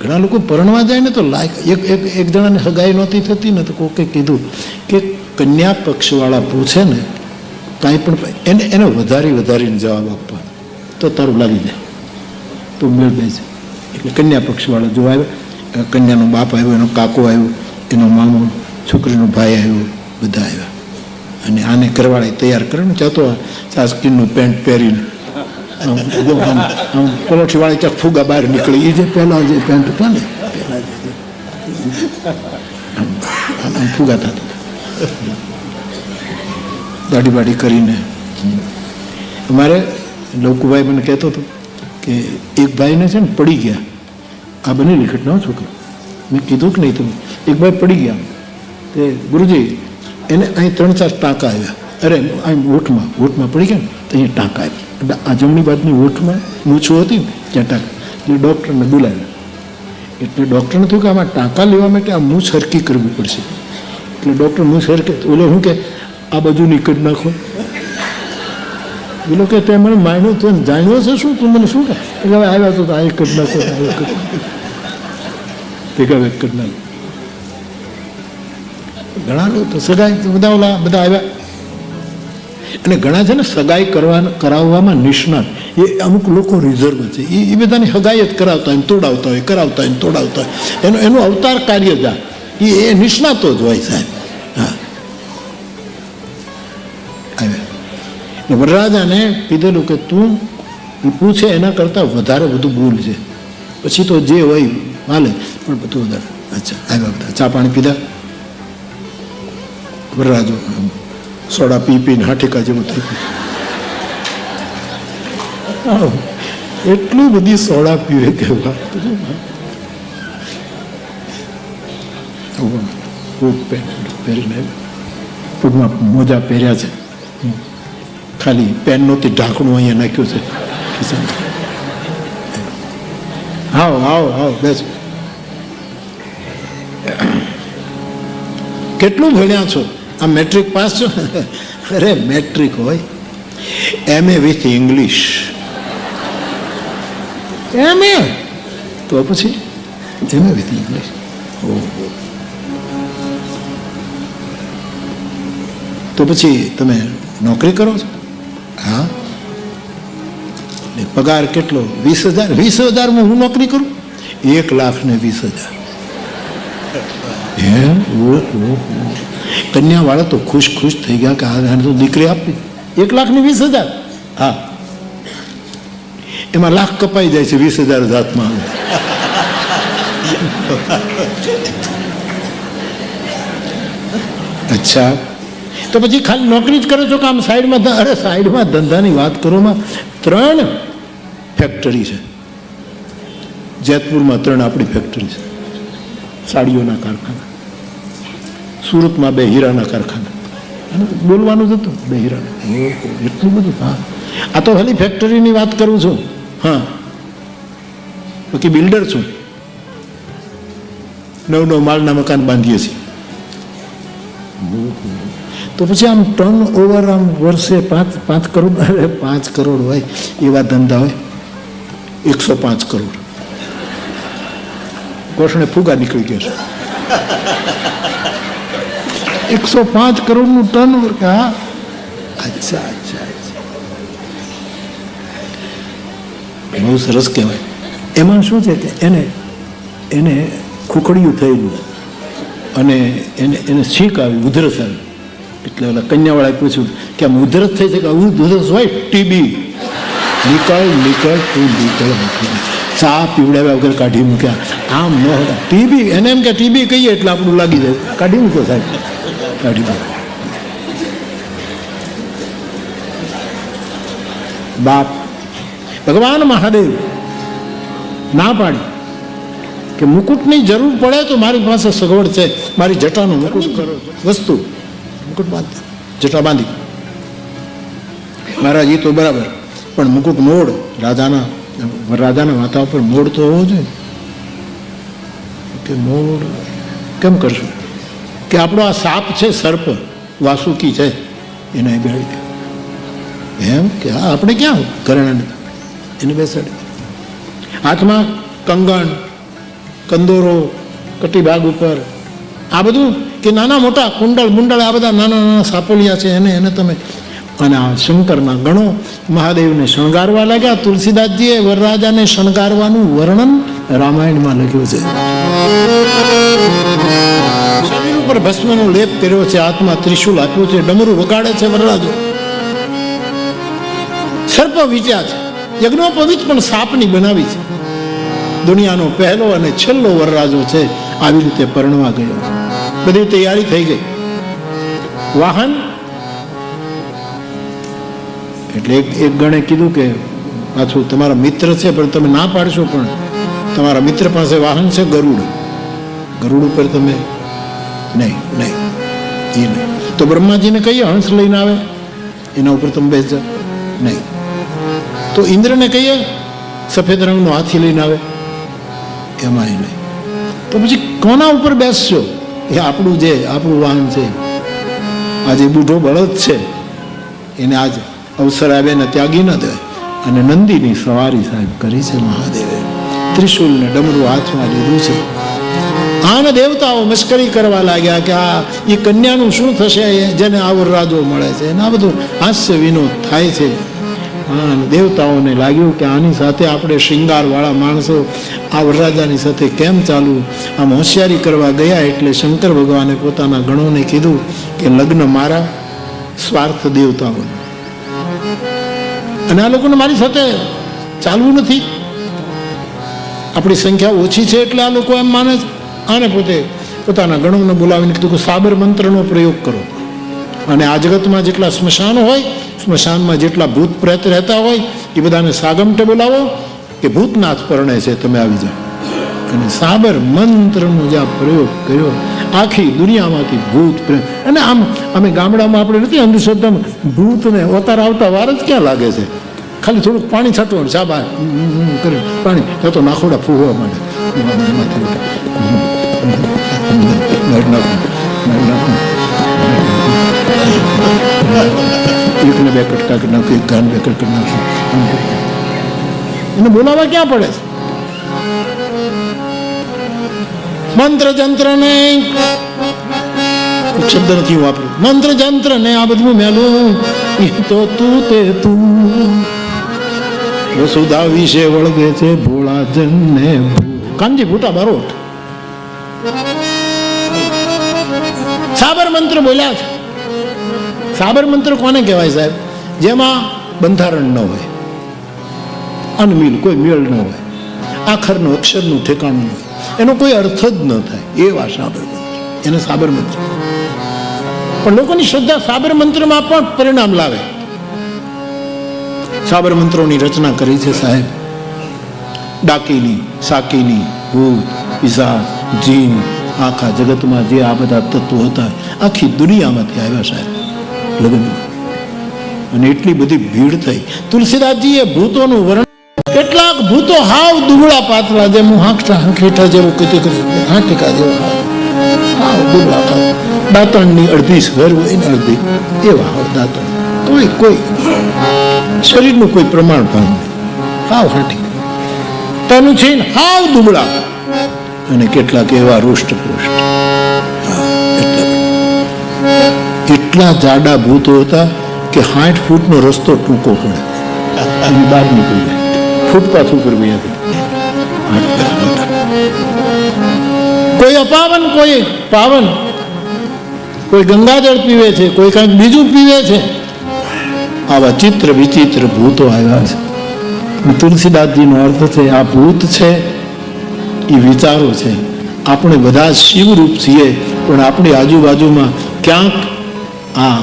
ઘણા લોકો પરણવા જાય ને તો એક જણાને હગાઈ નહોતી થતી ને તો કોકે કીધું કે કન્યા પક્ષવાળા પૂછે ને કાંઈ પણ એને વધારીને જવાબ આપવા તો તારું લાગી જાય તો મેળ બેસે. એટલે કન્યા પક્ષવાળા જો આવ્યા, કન્યાનો બાપ આવ્યો, એનો કાકો આવ્યો, એનો મામો, છોકરીનો ભાઈ આવ્યો, બધા આવ્યા. અને આને ઘરવાળાએ તૈયાર કરે ને ચાતો આ સ્કીનનું પેન્ટ પહેરીને આમ પલોઠીવાળી ક્યાંક ફુગા બહાર નીકળી, એ જે પહેલા જે પેન્ટ હતા ને આમ ફુગા થતા દાઢી બાઢી કરીને. અમારે લવકુભાઈ મને કહેતો હતો કે એક ભાઈને છે ને પડી ગયા, આ બનેલી ઘટના છોકરો, મેં કીધું કે નહીં તમે, એક ભાઈ પડી ગયા તે ગુરુજી એને અહીં 3-4 ટાંકા આવ્યા. અરે અહીં વોટમાં પડી ગયા ને તો અહીંયા ટાંકા આવ્યા. એટલે આ જમણી બાજુની વોટમાં મૂછું હતી ને ત્યાં ટાંકા. એટલે ડૉક્ટરને બોલાવ્યા. એટલે ડૉક્ટરને થયું કે આમાં ટાંકા લેવા માટે આ મૂછ હરકી કરવી પડશે. એટલે ડૉક્ટર મૂછ હરકે ઓલો શું કે આ બાજુ નીકળી નાખો. એ લોકો તે મને માન્યું તું જાણ્યો છે શું તું મને શું કહે? એટલે હવે આવ્યા તો આ એક જ નાખો, ભેગા એક જ નાખો. ઘણા લોકો સગાઈ બધા આવ્યા. અને ઘણા છે ને સગાઈ કરાવવામાં નિષ્ણાત, એ અમુક લોકો રિઝર્વ છે, એ બધાની સગાઈ જ કરાવતા હોય, તોડાવતા હોય. એનું અવતાર કાર્ય જ એ નિષ્ણાતો જ હોય સાહેબ. હા, આવ્યા. વરરાજાને કીધેલું કે તું પૂછે એના કરતાં વધારે બધું બોલ છે, પછી તો જે હોય હાલે, પણ બધું વધારે. અચ્છા, આવ્યા બધા, ચા પાણી પીધા. વરરાજો સોડા પીને હાઠીકા જેવું થઈ ગયું. એટલું બધી સોડા પીવે કે કોટ પહેરીને પગમાં મોજા પહેર્યા છે, ખાલી પેન નહોતી, ઢાંકણું અહીંયા નાખ્યું છે. આવો બેસો. કેટલું ભણ્યા છો? આ મેટ્રિક પાસ છો? અરે મેટ્રિક હોય, MA વિથ ઇંગ્લિશ. MA તો પછી MA વિથ ઇંગ્લિશ. તો પછી તમે નોકરી કરો છો? હા. પગાર કેટલો? 20,000. 20,000માં હું નોકરી કરું? 1,20,000. કન્યા વાળા તો ખુશ થઈ ગયા કે આને તો દીકરી આપી. 1,20,000. હા, એમાં લાખ કપાઈ જાય છે 20,000 જાતમાં. અચ્છા, તો પછી ખાલી નોકરી જ કરો છો કે આમ સાઈડમાં? અરે સાઈડમાં ધંધાની વાત કરોમાં 3 ફેક્ટરી છે જેતપુરમાં. 3 આપણી ફેક્ટરી છે. સાડીઓના કારખાના, સુરતમાં 2 હીરાના કારખાના. બોલવાનું જ હતું, 2 હીરાના. એટલું બધું. હા, આ તો ખાલી ફેક્ટરીની વાત કરું છું. હા, બાકી બિલ્ડર છું. 9 માળના મકાન બાંધીએ છીએ. તો પછી આમ ટર્ન ઓવર આમ વર્ષે 5 કરોડ, 5 કરોડ હોય એવા ધંધા હોય. 105 કરોડ કોષણે ફુગા નીકળી ગયા છે. 105 કરોડનું ટર્ન ઓવર. હા, અચ્છા. બહુ સરસ કહેવાય. એમાં શું છે કે એને ખુખડિયું થયેલું અને એને છીંક આવી, ઉધરસ આવી. એટલે ઓલા કન્યાવાળાએ પૂછ્યું કે આમ ઉધરસ થઈ છે? કે ઉધરસ હોય ટીબી. નીકળ તું નીકળ. ચા પીવડાવ્યા વગર કાઢી મૂક્યા. આમ ન હતા ટીબી. એને એમ કે ટીબી કહીએ એટલે આપણું લાગી જાય. કાઢી મૂકો સાહેબ, કાઢી મૂકો. બાપ ભગવાન મહાદેવ ના પાડી કે મુકુટની જરૂર પડે તો મારી પાસે સગવડ છે, મારી જટાનું મુકુટ કરો વસ્તુ. મુકુટ બાંધી, જટા બાંધી. મહારાજ એ તો બરાબર, પણ મુકુટ મોડ રાજાના માથા ઉપર મોડ તો હોવો જોઈએ. કે મોડ કેમ કરશું? કે આપણો આ સાપ છે, સર્પ વાસુકી છે, એને બેસાડી દે. એમ કે હા, આપણે ક્યાં ઘરેણાને એને બેસાડી. હાથમાં કંગણ, કંદોરો કટીભાગ ઉપર, આ બધું કે નાના મોટા કુંડળ મુંડળ, આ બધા નાના નાના સાપોલિયા છે, એને તમે, અને આ શંકરના ગણો મહાદેવને શણગારવા લાગ્યા. તુલસીદાસજીએ વરરાજાને શણગારવાનું વર્ણન રામાયણમાં લખ્યું છે. શરીર ઉપર ભસ્મનો લેપ કર્યો છે, હાથમાં ત્રિશુલ આપ્યું છે, ડમરું વગાડે છે વરરાજો, સર્પ વીટ્યા છે, યજ્ઞોપવિત પણ સાપની બનાવી છે. દુનિયાનો પહેલો અને છેલ્લો વરરાજો છે, આવી રીતે પરણવા ગયો. બધી તૈયારી થઈ ગઈ. વાહન એટલે એક ગણે કીધું કે પાછું તમારા મિત્ર છે પણ તમે ના પાડશો, પણ તમારા મિત્ર પાસે વાહન છે ગરુડ, ગરુડ ઉપર તમે નહીં નહીં એ નહીં. તો બ્રહ્માજીને કહીએ હંસ લઈને આવે, એના ઉપર તમે બેસજો નહીં. તો ઇન્દ્રને કહીએ સફેદ રંગનો હાથી લઈને આવે, એમાં એ નહીં. તો પછી કોના ઉપર બેસશો? એ આપણું વાહન છે. આજે બુઢો બળદ છે, એને આજ અવસર આવે ને ત્યાગી ન દે. અને નંદીની સવારી સાહેબ કરી છે મહાદેવે, ત્રિશુલ ને ડમરું હાથમાં લીધું છે. આને દેવતાઓ મશ્કરી કરવા લાગ્યા કે આ એ કન્યાનું શું થશે જેને આ વરરાજો મળે છે, અને આ બધું હાસ્ય વિનોદ થાય છે. અને દેવતાઓને લાગ્યું કે આની સાથે આપણે શૃંગારવાળા માણસો આ વરરાજાની સાથે કેમ ચાલવું? આમ હોશિયારી કરવા ગયા એટલે શંકર ભગવાને પોતાના ગણોને કીધું કે લગ્ન મારા, સ્વાર્થ દેવતાઓને, અને આ લોકોને મારી સાથે ચાલવું નથી. આપણી સંખ્યા ઓછી છે એટલે આ લોકો એમ માને છે. આને પોતે પોતાના ગણોને બોલાવીને કીધું કે સાબર મંત્રનો પ્રયોગ કરો, અને આ જગતમાં જેટલા સ્મશાનો હોય, સ્મશાનમાં જેટલા ભૂત પ્રેત રહેતા હોય એ બધાને સાગમટે બોલાવો કે ભૂતનાથ પરણે છે, તમે આવી જાઓ. અને સાબર મંત્રનો જે પ્રયોગ કર્યો, આખી દુનિયામાંથી ભૂત પ્રેત. અને આમ અમે ગામડામાં આપણે નથી અંધશ્રદ્ધામાં ભૂતને અવતાર આવતા વાર જ ક્યાં લાગે છે? ખાલી થોડુંક પાણી છાંટવાનું, સાબા કરે પાણી તો નાખોડા ફૂવવા માંડે. એકને બે કટકા કરી નાખ્યું, એક ગાન બે કટ કરી નાખ્યું. એને બોલાવા ક્યાં પડે છે? મંત્ર જંત્ર ને શબ્દ નથી વાપર્યું. મંત્ર જંત્ર ને આ બધું મેલું તો તું તે તું વસુધા વિશે વળગે છે ભોળા જનને. કાનજી ભૂટા બારોટ સાબર મંત્ર બોલ્યા છે. સાબર મંત્ર કોને કહેવાય સાહેબ? જેમાં બંધારણ ન હોય, અનમિલ કોઈ મેળ ન હોય, આખરનું અક્ષરનું ઠેકાણું ન હોય, એનો કોઈ અર્થ જ ન થાય, એવા સાબર મંત્ર, એને સાબર મંત્ર. પણ લોકોની શ્રદ્ધા સાબર મંત્રમાં પણ પરિણામ લાવે. સાબર મંત્રોની રચના કરી છે સાહેબ. ડાકીની, સાકીની, ભૂત, પિશાચ, જીન, આખા જગતમાં જે આ બધા તત્વો હતા આખી દુનિયામાંથી આવ્યા સાહેબ લગ્નમાં. અને એટલી બધી ભીડ થઈ. તુલસીદાસજીએ ભૂતોનું વર્ણન, કેટલાક ભૂતો હાવ દુબળા પાતળા, જેમ હાંકેઠા જેવું કીધું, હાંટીકા જેવું હાવ દુબળા પાતળા, દાંતણની અડધી સ્વર હોય ને અડધી એવા હાવ દાંતણ, કોઈ શરીરનું કોઈ પ્રમાણ ભાન નહીં, હાવ હાંટી તેનું છે હાવ દુબળા. અને કેટલાક એવા રૂષ્ટપુષ્ટ, એટલા જાડા ભૂતો હતા કે 60 ફૂટનો રસ્તો ટૂંકો પડે, એની બહાર નીકળી જાય, ફૂટપાથ ઉપર બી હતી. કોઈ અપાવન, કોઈ પાવન, કોઈ ગંગાજળ પીવે છે, કોઈ કંઈક બીજું પીવે છે. આવા ચિત્ર વિચિત્ર ભૂતો આવ્યા છે. તુલસીદાસજીનો અર્થ છે આ ભૂત છે એ વિચારો છે. આપણે બધા શિવરૂપ છીએ, પણ આપણી આજુબાજુમાં ક્યાંક આ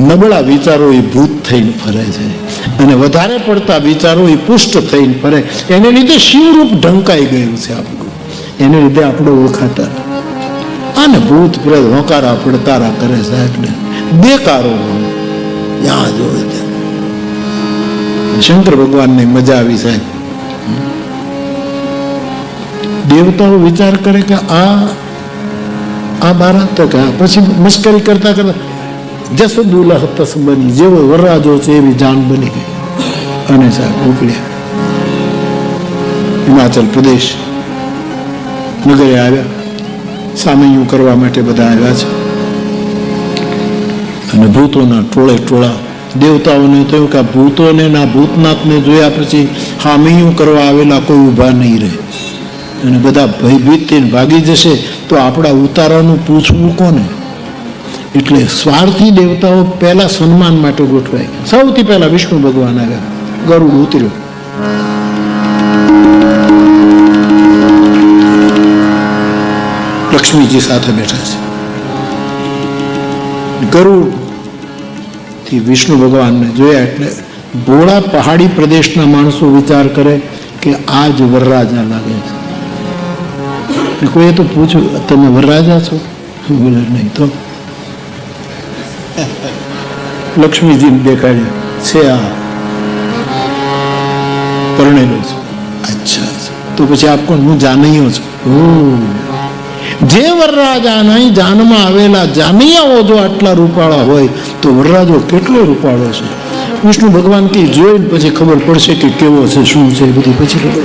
નબળા વિચારો એ ભૂત થઈને ફરે છે, અને વધારે પડતા વિચારો એ પુષ્ટ થઈને ફરે. એને લીધે શિવરૂપ ઢંકાઈ ગયું છે આપણું, એને લીધે આપણે ઓળખાતા. આને ભૂત પ્રેત હોકારા પડકારા કરે સાહેબને, બેકારો ત્યાં જોવે ત્યાં. શંકર ભગવાનને મજા આવી સાહેબ. દેવતાઓ વિચાર કરે કે આ બારા તો કે પછી મસ્કરી કરતા કરતા જસદુલ્લાહ તસબની, જેવો વરરાજો છે એવી જાન બની ગઈ. અને સાહેબ ઉપડ્યા હિમાચલ પ્રદેશ. નગરે આવ્યા, સામૈયું કરવા માટે બધા આવ્યા છે. અને ભૂતોના ટોળે ટોળા. દેવતાઓને થયું કે આ ભૂતોને ના ભૂતનાથને જોયા પછી સામૈયું કરવા આવેલા કોઈ ઊભા નહીં રહે અને બધા ભયભીત થઈને ભાગી જશે તો આપણા ઉતારાનું પૂછવું કોને? એટલે સ્વાર્થી દેવતાઓ પહેલા સન્માન માટે ગોઠવાય. સૌથી પહેલા વિષ્ણુ ભગવાન આવ્યા, ગરુડ ઉતર્યો. લક્ષ્મીજી સાથે બેઠા છે. ગરુડ થી વિષ્ણુ ભગવાનને જોયા એટલે ભોળા પહાડી પ્રદેશના માણસો વિચાર કરે કે આ જ વરરાજા લાગે છે. કોઈએ તો પૂછ્યું, તમે વરરાજા છો? બોલે નહીં. તો લક્ષ્મીજીને દેખાડ્યા છે, આ પરણેલો છે. અચ્છા, તો પછી આપ કોણ? હું જાનૈયો છું. જે વરરાજાના જાનમાં આવેલા જાનૈયાઓ જો આટલા રૂપાળા હોય તો વરરાજો કેટલો રૂપાળો છે. વિષ્ણુ ભગવાન કે જોઈને પછી ખબર પડશે કે કેવો છે, શું છે, બધી પછી ખબર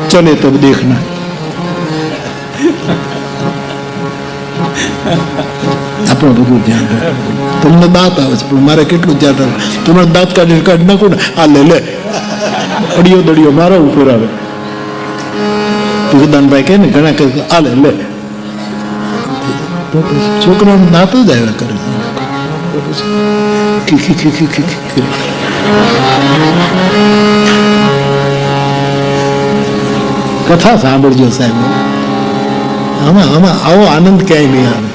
ચલે તબ દેખના. આપણું બધું ધ્યાન રાખવું. તમને દાંત આવે છે પણ મારે કેટલું ધ્યાન રાખવું? તમારે દાંત કાઢી નાખો ને, આ લે અડિયો દડિયો મારા ઉપર આવે. ભગદાનભાઈ કહે ને, ઘણા કહે આ લે, છોકરાનું દાંત જ આવ્યા કરે. કથા સાંભળજો સાહેબ, આમાં આવો આનંદ ક્યાંય નહીં આવે.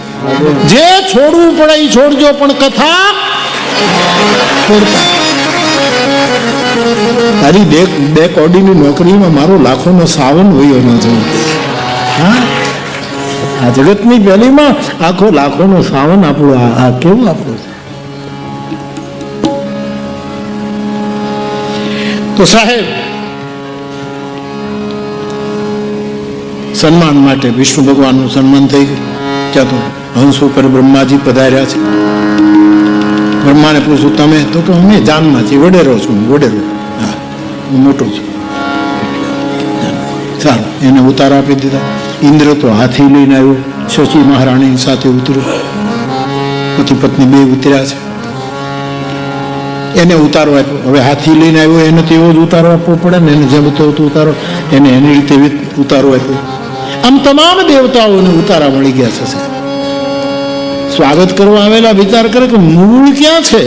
જે છોડવું પડે એ છોડજો, પણ કથા છોડતા. તારી બે કોડીની નોકરીમાં મારો લાખોનો સાવન વયો ન થયો. હા, આ જગતની પહેલીમાં આખો લાખોનો સાવન આપણો. આ કેવું આપણું છે. તો સાહેબ, સન્માન માટે વિષ્ણુ ભગવાનનું સન્માન થઈ ગયું. ત્યાં તો હંસ ઉપર બ્રહ્માજી પધાર્યા છે. બ્રહ્માને પૂછ્યું, તમે? તો કે અમે જાનમાં છીએ, વડેરો છું. વડેરો? હા, હું મોટો છું. સારું, એને ઉતાર આપી દીધા. ઇન્દ્ર તો હાથી લઈને આવ્યો, શચી મહારાણી સાથે ઉતર્યો. પતિ પત્ની બે ઉતર્યા છે. એને ઉતારો આપ્યો. હવે હાથી લઈને આવ્યો, એને તો એવો જ ઉતારો આપવો પડે ને. એને જેમ તો ઉતારો, એને એની રીતે ઉતારો આપ્યો. આમ તમામ દેવતાઓને ઉતારા મળી ગયા છે. સ્વાગત કરવા આવેલા વિચાર કરે કે મૂળ ક્યાં છે,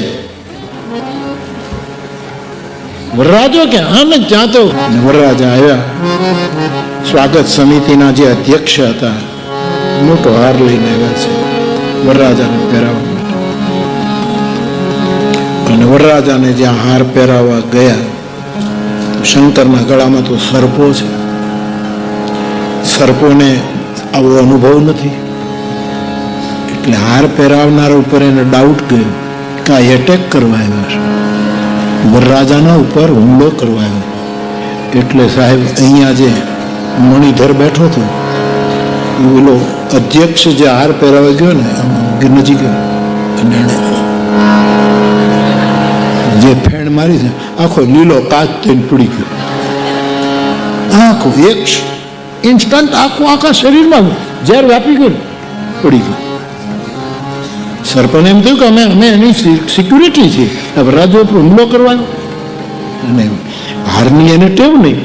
વરરાજો ક્યાં? હા ને, ત્યાં તો વરરાજા આવ્યા. સ્વાગત સમિતિના જે અધ્યક્ષ હતા, મોટો હાર લઈને આવ્યા છે વરરાજાને પહેરાવવા માટે. અને વરરાજાને જ્યાં હાર પહેરાવવા ગયા, શંકરના ગળામાં તો સર્પો છે. સર્પોને આવો અનુભવ નથી, એટલે હાર પહેરાવનારા ઉપર એને ડાઉટ ગયો કે આ એટેક કરવા આવ્યા છે, વરરાજાના ઉપર હુમલો કરવા આવ્યો. એટલે સાહેબ, અહીંયા જે મણિધર બેઠો હતો, એ ઓલો અધ્યક્ષ જે હાર પહેરાવા ગયો ને, નજીક અને જે ફેણ મારી છે, આખો લીલો કાચ થઈને પડી ગયો. આખો એક ઇન્સ્ટન્ટ આખા શરીરમાં ઝેર વ્યાપી ગયું, પડી ગયું. સર્પને એમ થયું કે અમે એની સિક્યુરિટી છે, વરરાજો ઉપર હુમલો કરવાનો. અને હારની એને ટેવ નહીં,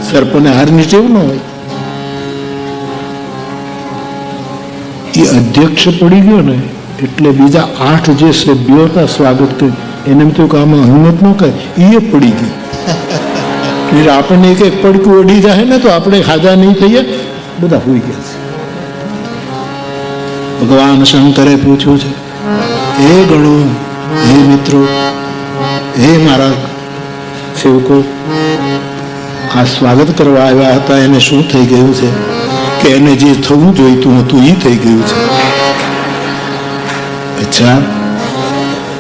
સર્પને હારની ટેવ ન હોય. એ અધ્યક્ષ પડી ગયો ને, એટલે બીજા 8 જે સભ્યો હતા સ્વાગત કરી, એને એમ થયું કે આમાં હિંમત ન કરે, એ પડી ગઈ. આપણને એક પડકું અડી જાય ને તો આપણે ખાધા નહીં થઈએ, બધા હોઈ ગયા છે. ભગવાન શંકરે પૂછ્યું છે, હે ગણો, હે મિત્રો, હે મારા સેવકો, આ સ્વાગત કરવા આવ્યા હતા એને શું થઈ ગયું છે કે એને જે થવું જોઈતું હતું એ થઈ ગયું છે? અચ્છા,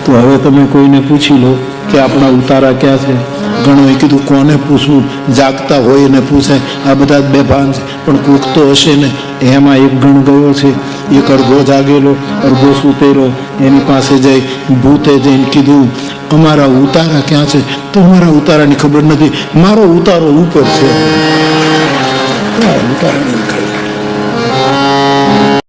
તો હવે તમે કોઈને પૂછી લો કે આપણા ઉતારા ક્યાં છે. ઘણોએ કીધું કોને પૂછવું, જાગતા હોય એને પૂછાય, આ બધા જ બેભાન છે. પણ કોક તો હશે ને. એમાં એક ગણ ગયો છે, એક અડધો જાગેલો, અડધો સૂતેલો. એની પાસે જઈ ભૂતે જઈને કીધું, અમારા ઉતારા ક્યાં છે? તો અમારા ઉતારાની ખબર નથી, મારો ઉતારો ઉપર છે. કારણ એમ કરે.